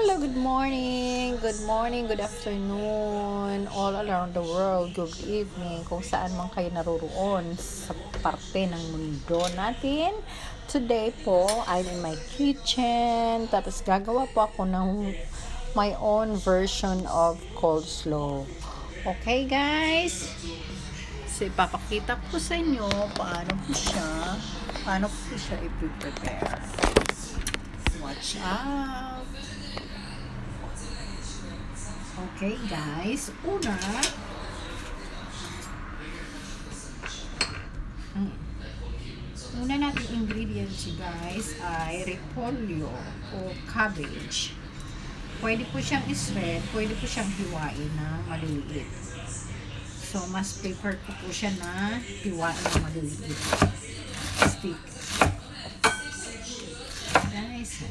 Good morning, good afternoon, all around the world, good evening, kung saan man kayo naroroon sa parte ng mundo natin. Today po, I'm in my kitchen, tapos gagawa po ako ng my own version of coleslaw. Okay guys? So, ipapakita ko sa inyo paano po siya i-prepare. Watch out! Okay guys, una nating ingredients guys ay repolyo o cabbage. Pwede po siyang i-shred, pwede po siyang hiwain na maliliit. So, mas prefer ko po siya na hiwain na maliliit. Stick. Guys,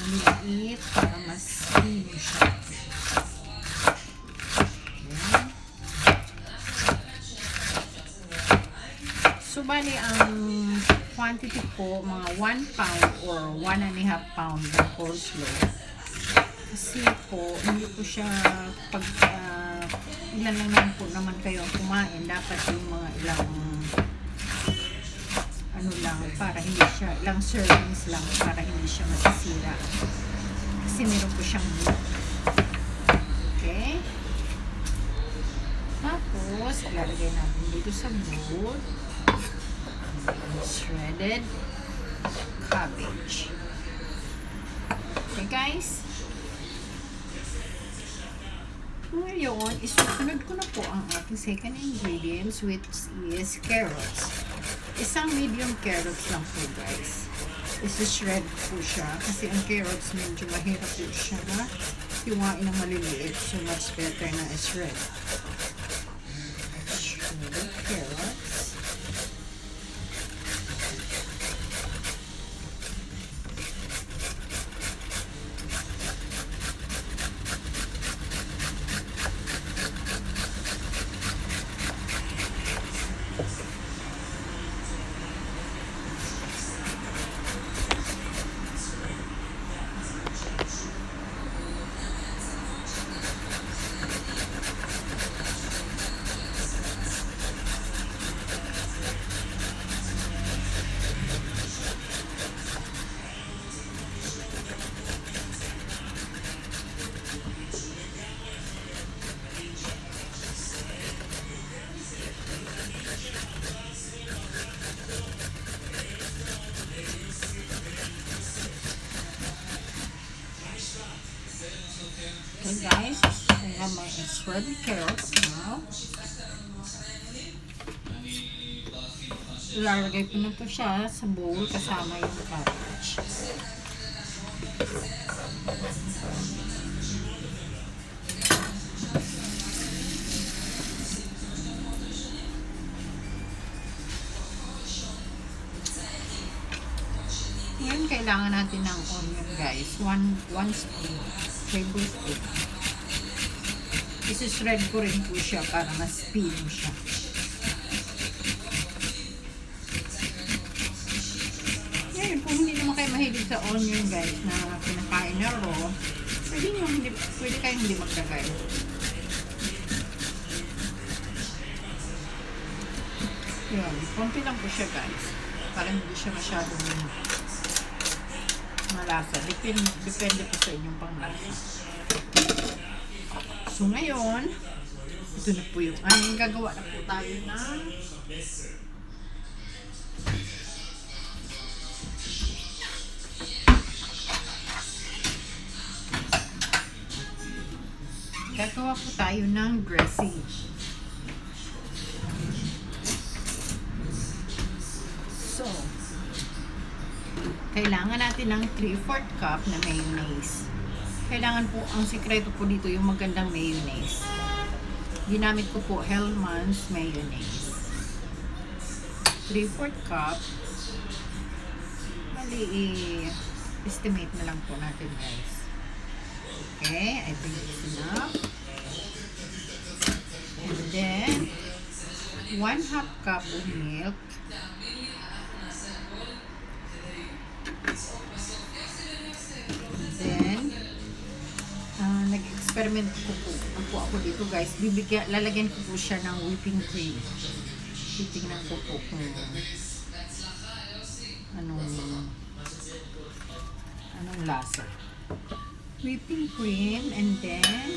maliliit para mas slim siya. Okay. So, bali ang quantity po, mga 1 pound or 1.5 pound ng coleslaw. Kasi po, hindi po siya pag ilan lang naman po naman kayo ang kumain. Dapat yung mga ilang lang, para hindi siya, ilang servings lang para hindi siya masisira. Kasi meron po siyang milk. Okay? Tapos, ilalagay natin dito sa bowl shredded cabbage. Okay guys? Ngayon, isusunod ko na po ang ating second ingredients, which is carrots. Isang medium carrots lang po guys. Isi-shred po siya kasi ang carrots medyo mahirap po siya na hiwain ng maliliit. So much better na i-shred. Shredded carrots. Okay guys, I have my shredded carrots now. Ilalagay ko na po siya sa bowl kasama yung cabbage. Ngayon, kailangan natin ng onion guys. 1 spoon. Tablespoon. Isi-shred ko rin po siya para mas pino siya. Ngayon, kung hindi naman kayo mahilig sa onion guys na pinakain na raw, pwede kayong hindi maglagay. Yun, konti lang po siya guys. Para hindi siya masyadong malasa. Depende po sa inyong panglasa. So ngayon, ito na po yung gagawa na po tayo ng dressing. So, kailangan natin ng 3/4 cup na mayonnaise. Kailangan po, ang sikreto po dito yung magandang mayonnaise. Ginamit ko po Hellmann's mayonnaise. 3/4 cup. Mali, estimate na lang po natin guys. Okay, I think it's enough. And then, 1/2 cup of milk. experiment ko po ako dito guys. Lalagyan ko po siya ng whipping cream. Titingnan ko po kung anong lasa. Whipping cream, and then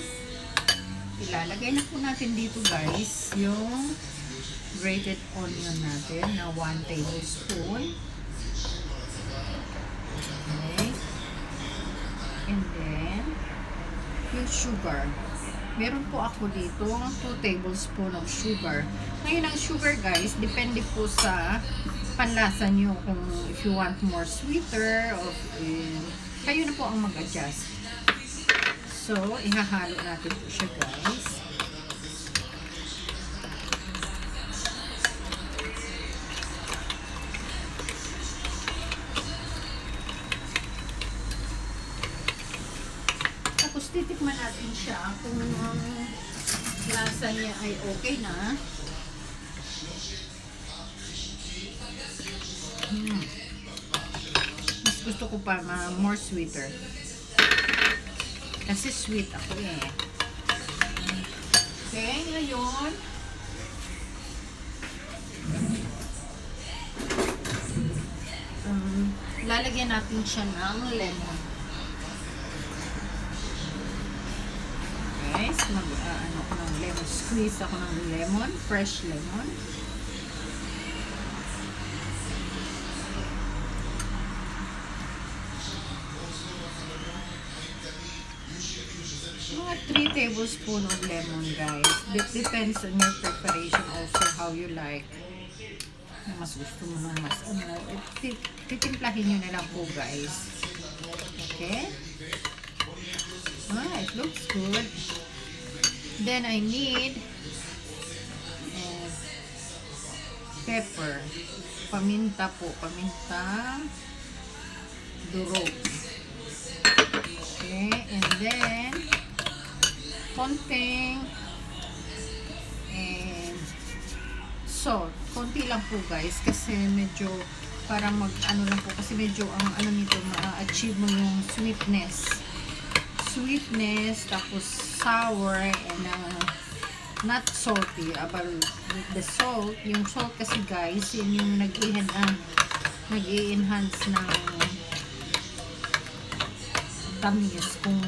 ilalagay na po natin dito guys yung grated onion natin na 1 tablespoon. Okay. And then yung sugar. Meron po ako dito 2 tablespoon of sugar. Ngayon ang sugar guys, depende po sa panlasa nyo kung if you want more sweeter or kayo na po ang mag-adjust. So, ihahalo natin po siya guys. Tapos titikman natin siya kung lasa niya ay okay na. Mas gusto ko pa more sweeter. Kasi sweet ako eh. Okay, ngayon lalagyan natin siya ng lemon. Okay, so ng lemon. Squeeze ako ng lemon, fresh lemon. Mga 3 tablespoons of lemon guys. That depends on your preparation also, how you like. Mas gusto mo nung mas titimplahin nyo na lang po guys. Okay? It looks good. Then I need pepper. Paminta po. Paminta durog. Okay? And then konting salt. Konti lang po guys kasi medyo parang lang po kasi medyo ang nito ma-achieve mo yung sweetness tapos sour and not salty. About the salt, yung salt kasi guys yun yung nag-i-enhance ng tamis. Kung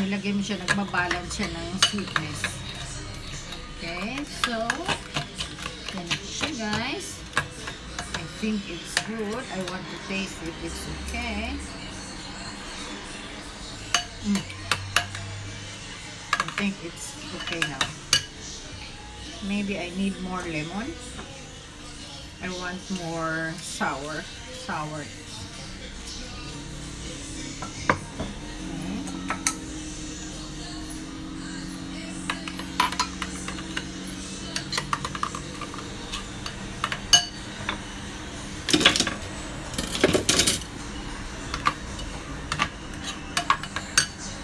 nilagay mo siya, nagbabalance siya ng sweetness. Okay, so yan na siya guys. I think it's good. I want to taste it. It's okay. I think it's okay now. Maybe I need more lemon. I want more sour.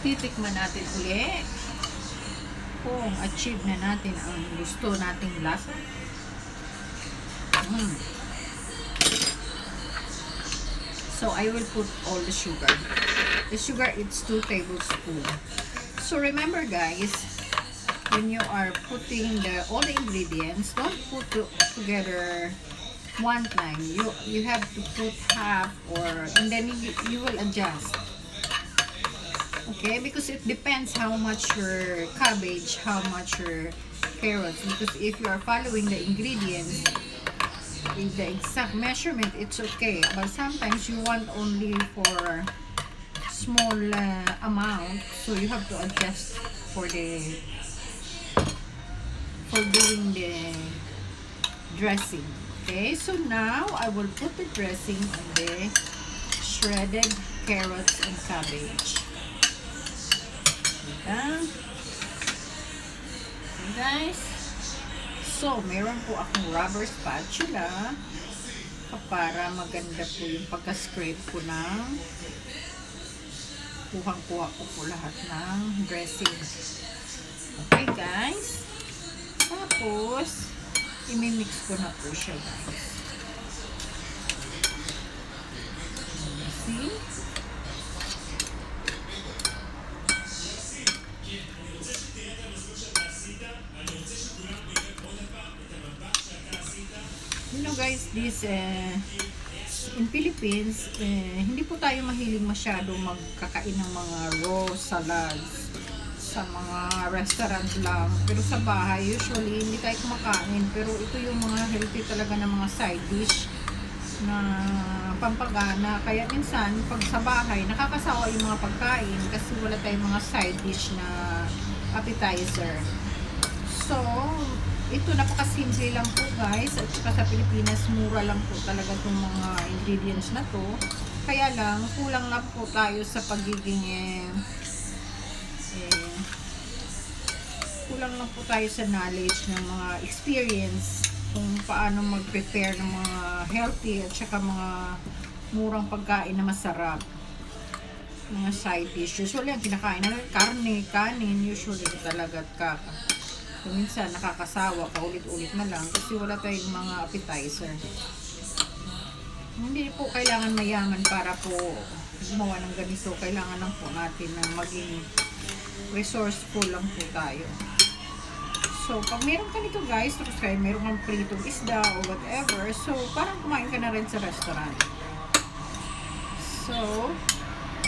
Titikman natin ulit kung achieve na natin ang gusto nating lasa. So I will put all the sugar. The sugar, it's 2 tablespoons. So remember guys, when you are putting all the ingredients, don't put together one time. You have to put half, and then you will adjust. Okay, because it depends how much your cabbage, how much your carrots. Because if you are following the ingredients, with the exact measurement, it's okay. But sometimes you want only for small amount, so you have to adjust for doing the dressing. Okay, so now I will put the dressing on the shredded carrots and cabbage. Okay guys, so meron po akong rubber spatula para maganda po yung pagka-scrape ko ng kuha ko po lahat ng dressing. Okay guys, tapos imimix ko na po siya guys. See? You know guys, this in Philippines, hindi po tayo mahilig masyado magkakain ng mga raw salads sa mga restaurant lang. Pero sa bahay, usually, hindi tayo kumakain. Pero ito yung mga healthy talaga ng mga side dish na pampagana. Kaya minsan, pag sa bahay, nakakasawa yung mga pagkain kasi wala tayong mga side dish na appetizer. So, ito napakasimple lang po guys. At saka sa Pilipinas, mura lang po talaga itong mga ingredients na to. Kaya lang, kulang lang po tayo sa pagiging kulang lang po tayo sa knowledge ng mga experience kung paano mag-prepare ng mga healthy at saka mga murang pagkain na masarap. Mga side dish. Usually, ang kinakain namin, karne, kanin, usually talaga at kaka. Minsan nakakasawa, paulit-ulit na lang kasi wala tayong mga appetizer. Hindi po kailangan mayaman para po gumawa ng ganito. Kailangan lang po natin na maging resourceful lang po tayo. So, pag meron ka nito guys, tapos kayo meron kang pritong isda o whatever, so parang kumain ka na rin sa restaurant. So,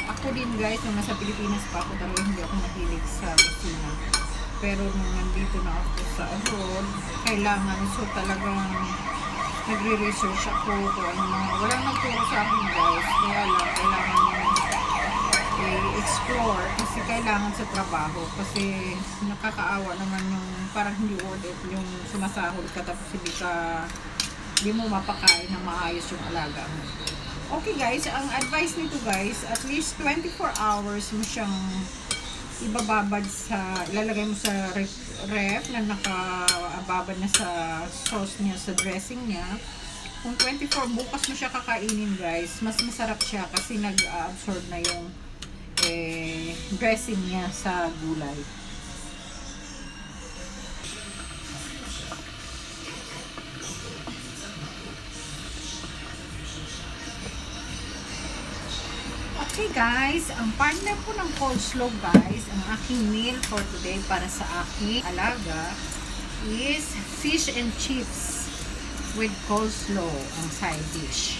ako din guys, nung nasa Pilipinas pa ako, talaga hindi ako mahilig sa kusina. Pero nung nandito na ako sa abroad, kailangan, so talagang nagre-research ako kung ano mga, walang nagturo sa akin guys, kaya lang kailangan i-explore kasi kailangan sa trabaho kasi nakakaawa naman yung parang hindi worth it yung sumasahod ka tapos hindi mo mapakain ng maayos yung alaga mo. Okay guys, ang advice nito guys, at least 24 hours mo siyang ibababad sa, ilalagay mo sa ref na nakababad na sa sauce niya, sa dressing niya. Kung 24 bukas mo siya kakainin guys, mas masarap siya kasi nag-absorb na yung dressing niya sa gulay. Okay guys, ang partner po ng coleslaw guys, ang aking meal for today para sa aking alaga is fish and chips with coleslaw ang side dish.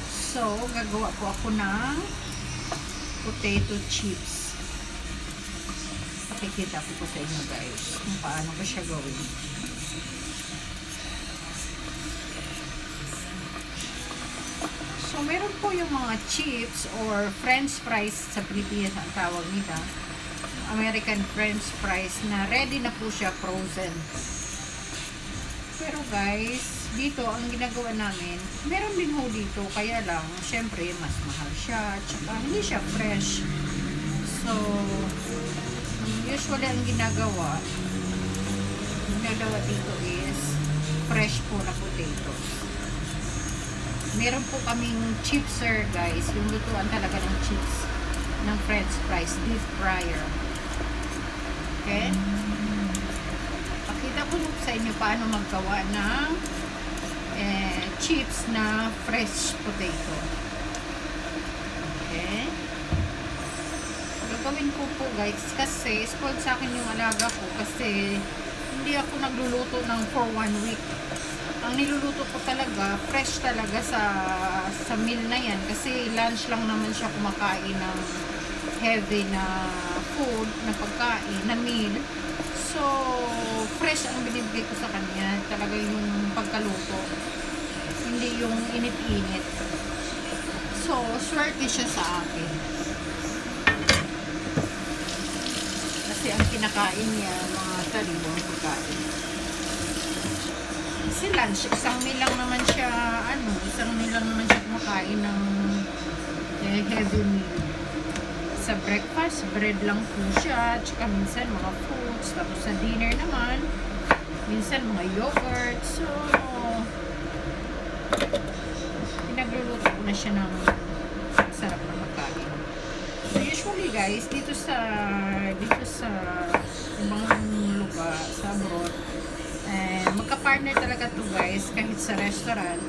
So, gagawa po ako ng potato chips. Pakikita ko sa inyo guys kung paano ko siya gawin. So, meron po yung mga chips or french fries sa Pilipinas ang tawag nila. American french fries na ready na po siya, frozen. Pero guys, dito ang ginagawa namin, meron din ho dito, kaya lang, syempre, mas mahal siya, tsaka hindi siya fresh. So, usually ang ginagawa dito is fresh po na potatoes. Meron po kaming chipser guys, yung lutuan talaga ng chips ng french fries, deep fryer. Okay? Pakita ko sa inyo paano maggawa ng chips na fresh potato. Okay? Gagawin ko po guys kasi spoiled sa akin yung alaga ko kasi hindi ako nagluluto ng for 1 week. Ang niluluto ko talaga, fresh talaga sa meal na yan. Kasi lunch lang naman siya kumakain ng heavy na food, na pagkain, na meal. So, fresh ang binibigay ko sa kanya. Talaga yung pagkaluto. Hindi yung init-init. So, swerte siya sa akin. Kasi ang kinakain niya, mga sariwang pagkain. Kasi lunch, isang meal lang naman siya kumakain ng heavy meal. Sa breakfast, bread lang po siya, tsaka minsan mga fruits, tapos sa dinner naman, minsan mga yogurt. So, pinagluluto ko na siya ng sarap na pagkain. So, usually guys, dito sa ibang lugar, sa abroad, magka-partner talaga to guys, kahit sa restaurant.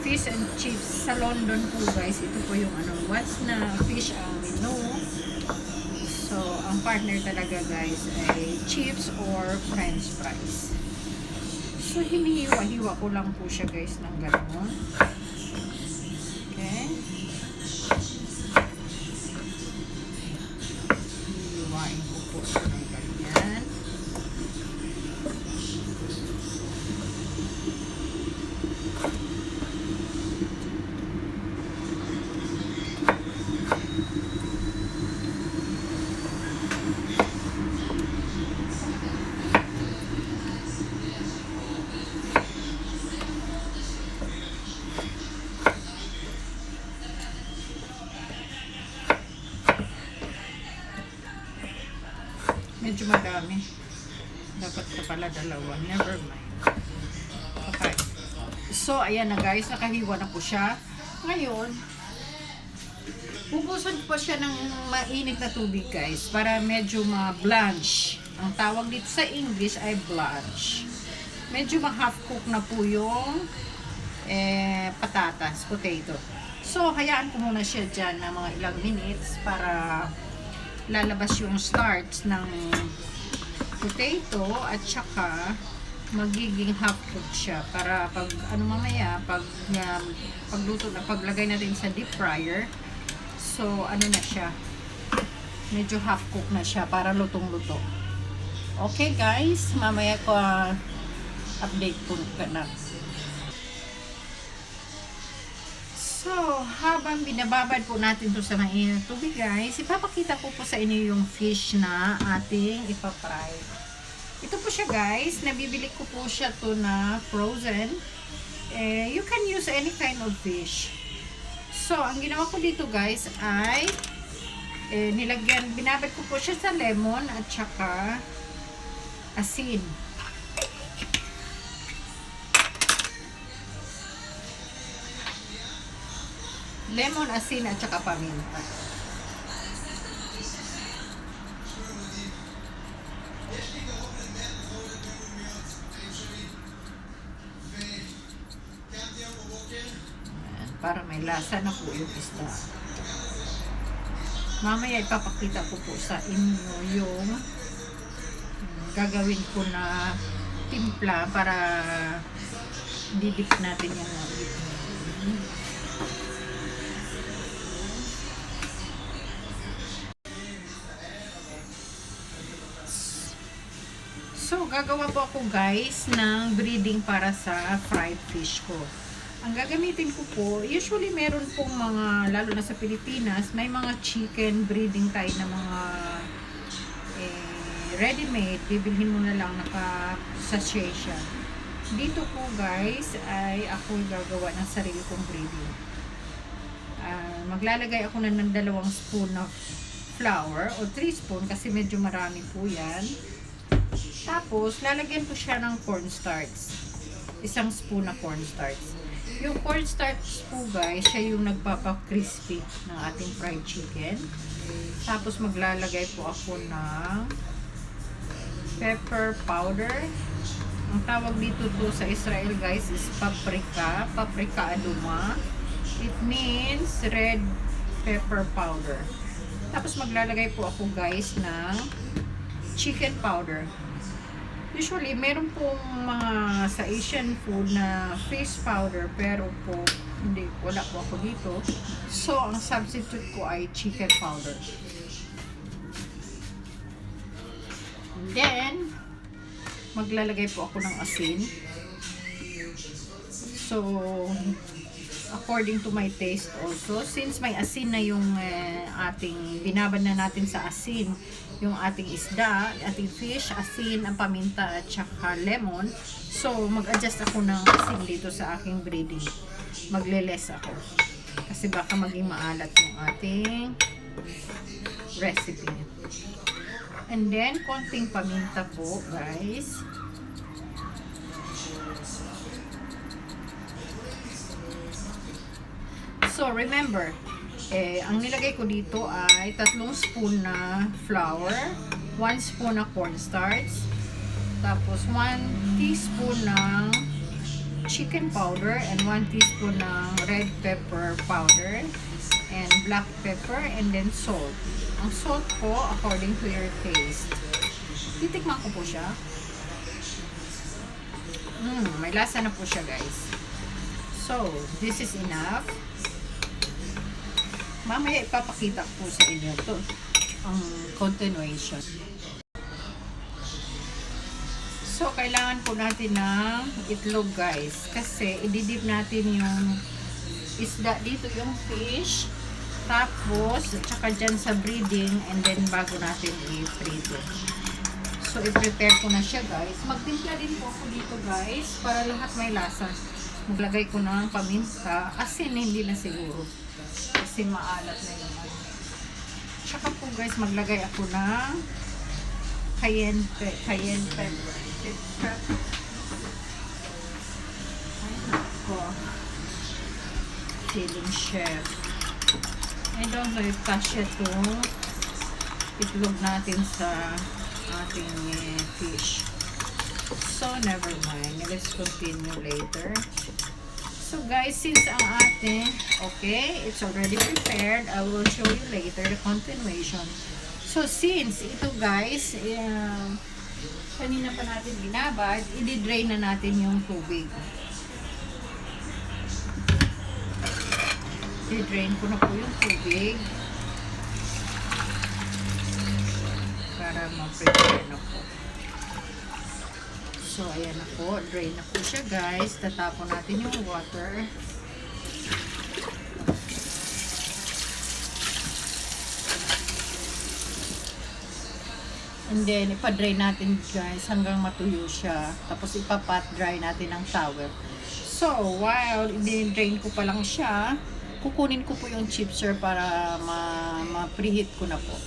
Fish and chips sa London po guys, ito po yung what's na fish ang menu. So, ang partner talaga guys ay chips or french fries. So, hinihiwa-hiwa ko lang po siya guys ng gano'n. Okay. Hihiwain ko po siya ng ganyan. Medyo madami. Dapat ko pala dalawa. Never mind. Okay. So, ayan na guys. Nakahiwa na po siya. Ngayon, pupuson po siya ng mainit na tubig guys. Para medyo ma-blanch. Ang tawag dito sa English ay blanch. Medyo ma-half cook na po yung patatas, potato. So, hayaan ko muna siya dyan ng mga ilang minutes para lalabas yung starch ng potato at saka magiging half cooked siya para pag mamaya pagluto na paglagay natin sa deep fryer, so na siya, medyo half cooked na siya para lutong-luto. Okay guys, mamaya ko update po na. So, habang binababad po natin to sa mainit tubig guys, ipapakita ko po sa inyo yung fish na ating ipapry. Ito po siya guys, nabibili ko po siya to na frozen. You can use any kind of fish. So, ang ginawa ko dito guys ay binabad ko po siya sa lemon at saka asin. Lemon, asin, at saka paminta. Ayan, para may lasa na po yung isda. Mamaya ipapakita ko po sa inyo yung gagawin ko na timpla para didip natin yung So, gagawa po ako guys ng breeding para sa fried fish ko. Ang gagamitin ko po, usually meron pong mga, lalo na sa Pilipinas, may mga chicken breeding tayo na mga ready-made. Bibilhin mo na lang, naka-sachet siya. Dito po guys, ay ako gagawa ng sarili kong breeding. Maglalagay ako ng 2 spoon of flour o 3 spoon kasi medyo marami po yan. Tapos, lalagyan ko siya ng cornstarch. 1 spoon na cornstarch. Yung cornstarch po guys, siya yung nagpapa-crispy ng ating fried chicken. Tapos, maglalagay po ako ng pepper powder. Ang tawag dito to sa Israel guys is paprika. Paprika aduma. It means red pepper powder. Tapos, maglalagay po ako guys ng chicken powder. Usually, meron pong mga sa Asian food na fish powder, pero po, wala po ako dito. So, ang substitute ko ay chicken powder. And then, maglalagay po ako ng asin. So, according to my taste also, since may asin na yung ating, binabad na natin sa asin, yung ating isda, ating fish, asin, ang paminta at saka lemon. So, mag-adjust ako ng asin dito sa aking breading. Magle-less ako. Kasi baka maging maalat yung ating recipe. And then, konting paminta po, guys. So, remember, ang nilagay ko dito ay 3 spoon na flour, 1 spoon na cornstarch, tapos 1 teaspoon ng chicken powder, and 1 teaspoon ng red pepper powder, and black pepper, and then salt. Ang salt po, according to your taste. Titikman ko po siya. May lasa na po siya, guys. So, this is enough. Mamaya ipapakita ko sa inyo to ang continuation. So, kailangan po natin ng itlog, guys. Kasi, ididip natin yung isda dito, yung fish. Tapos, tsaka dyan sa breeding. And then, bago natin i-prito. So, i-prepare ko na siya, guys. Magtimpla din po ako dito, guys. Para lahat may lasa. Maglagay ko ng paminta. Asin, hindi na siguro. Kasi maalat na yung ano. Tsaka po, guys, maglagay ako ng cayenne pepper. Ay, nako. Feeling chef. I don't know if kasya itong itlog natin sa ating fish. So, never mind. Let's continue later. So, guys, since ang ating, okay, it's already prepared, I will show you later the continuation. So, since ito, guys, kanina pa natin binabad, i-drain na natin yung tubig. I-drain ko na po yung tubig para ma-prepare na po. So, ayan na po. Drain na po siya, guys. Tatapon natin yung water. And then, ipa-dry natin, guys, hanggang matuyo siya. Tapos, ipa-pot dry natin ng towel. So, while i-drain ko pa lang siya, kukunin ko po yung chipser para ma-preheat ko na po.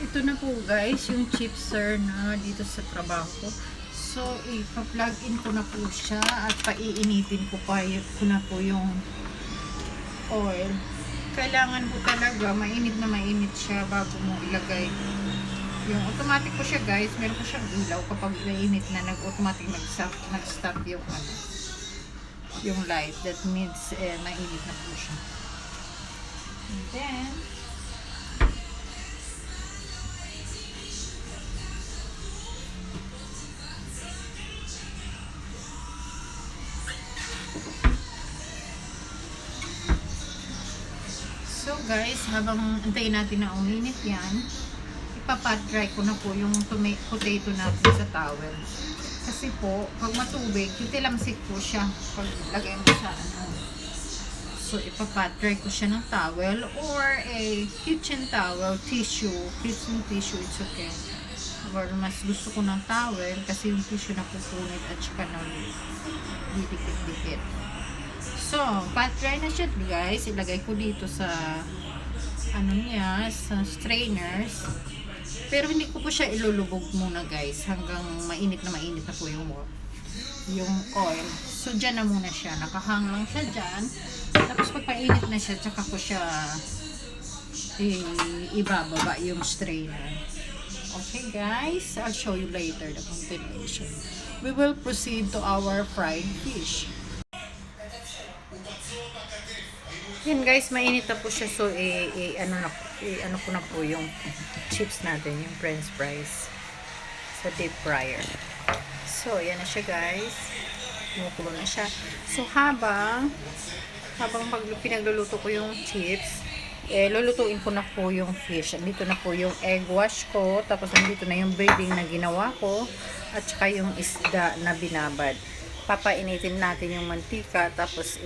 Ito na po, guys, yung chipser na dito sa trabaho ko. So, ipa-plug in ko na po siya at paiinitin ko na po yung oil. Kailangan po talaga mainit na mainit siya bago mo ilagay. Yung automatic po siya, guys. Meron po siyang ilaw kapag mainit na nag-automatic nag-stop yung yung light. That means mainit na po siya. And then so, guys, habang antayin natin na uminit yan, ipapat dry ko na po yung potato natin sa towel. Kasi po, pag matubig, titilamsik po siya pag lagay mo sa ano. So, ipapat dry ko siya ng towel or a kitchen towel, tissue. Kitchen tissue, it's okay. Or mas gusto ko ng towel kasi yung tissue na pupunit at saka na didikit-dikit. So, pat dry na siya, guys. Ilagay ko dito sa ano niya, sa strainers. Pero hindi ko po siya ilulubog muna, guys, hanggang mainit na po yung oil. So, dyan na muna siya. Nakahang lang siya dyan. Tapos, pag painit na siya, tsaka ko siya ibababa yung strainer. Okay, guys. I'll show you later the continuation. We will proceed to our fried fish. Yan, guys, mainit na po siya. So, ano ko na po yung chips natin, yung french fries sa deep fryer. So, yan na siya, guys. Kumukulo na siya. So, habang pinagluluto ko yung chips, lulutuin ko na po yung fish. Andito na po yung egg wash ko. Tapos, andito na yung breading na ginawa ko. At saka yung isda na binabad. Papainitin natin yung mantika. Tapos,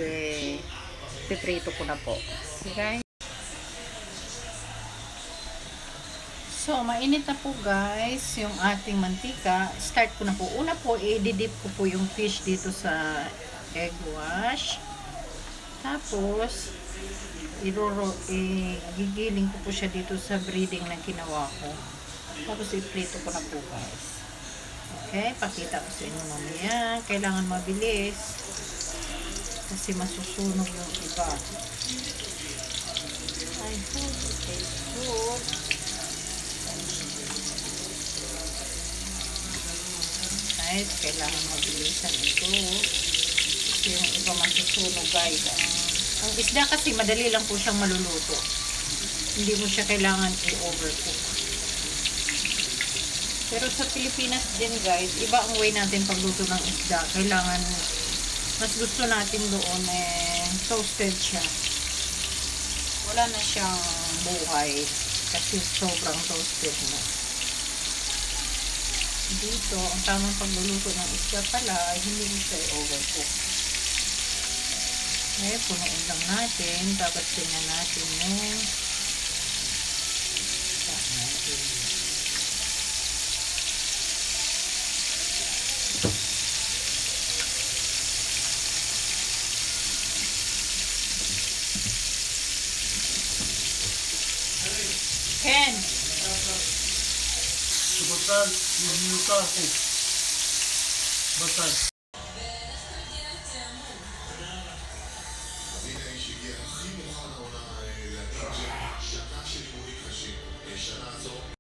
piprito ko na po. Okay, guys. So, mainit na po, guys, yung ating mantika. Start ko na po. Una po, i-dip ko po yung fish dito sa egg wash. Tapos, gigiling ko po siya dito sa breading na ginawa ko. Tapos, i-prito ko na po, guys. Okay, pakita ko sa inyo mamaya. Kailangan mabilis. Kasi masusunog yung iba. I hope it tastes good. Right, kailangan mabilisan ito. Kasi yung iba masusunog, guys. Ang isda kasi madali lang po siyang maluluto. Hindi mo siya kailangan i-overcook. Pero sa Pilipinas din guys, iba ang way natin pagluto ng isda. Kailangan, mas gusto natin doon toasted siya. Wala na siyang buhay kasi sobrang toasted na. Dito, ang tamang pagluluto ng isda pala ay hindi siya overcook. Punuin lang natin, tapos tingnan natin yung natin. Ken! Batal, yung kasi. Batal.